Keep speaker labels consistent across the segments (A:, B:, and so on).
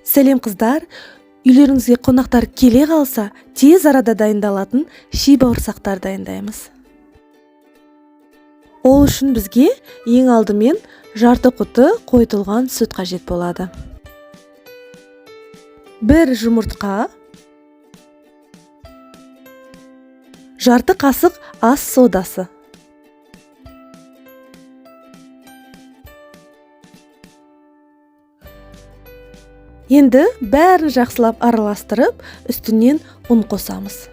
A: Сәлем қыздар, үйлеріңізге қонақтар келе қалса, тез арада дайындалатын ши бауырсақтар дайындаймыз. Ол үшін бізге ең алдымен жарты құты қойытылған сүт қажет болады. Бір жұмыртқа, жарты қасық ас содасы. Енді бәрін жақсылап араластырып, үстінен ұн қосамыз.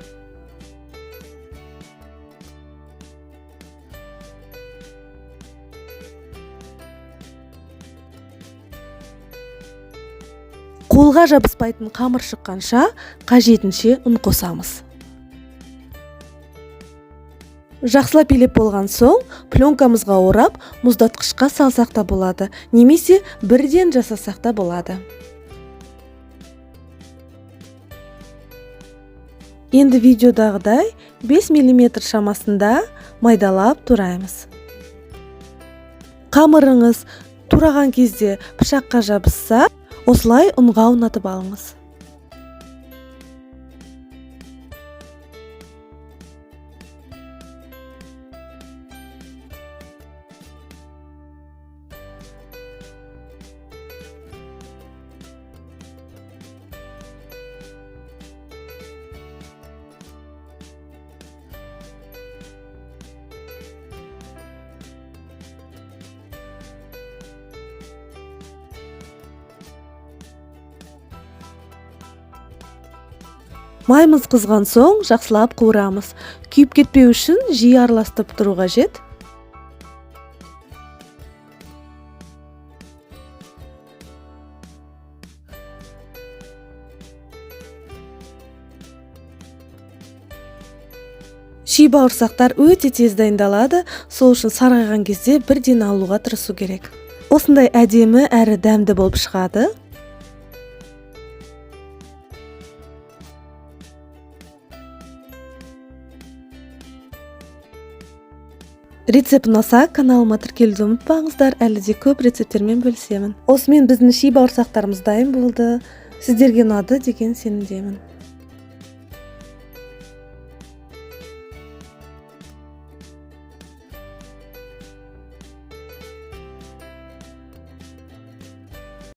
A: Қолға жабыспайтын қамыр шыққанша қажетінше ұн қосамыз. Жақсылап илеп болған соң, пленкамызға орап, мұздатқышқа салсақ та болады, немесе бірден жасасақ та болады. Енді видеодағыдай 5 мм шамасында майдалап тураймыз. Қамырыңыз тураған кезде пышаққа жабысса, осылай ұнға ұнатып алыңыз. Майымыз қызған соң жақсылап қуырамыз. Күйіп кетпеу үшін жиі араластырып тұру қажет. Ши бауырсақтар өте тез дайындалады, сол үшін сарғайған кезде бірден алуға тырысу керек. Осындай әдемі әрі дәмді болып шығады. Рецепт ұнаса, каналыма тіркелуді ұмытпаңыздар, әлі де көп рецепттермен бөлісемін. Осымен біздің ши бауырсақтарымыз дайын болды. Сіздерге ұнады деген сенімдемін.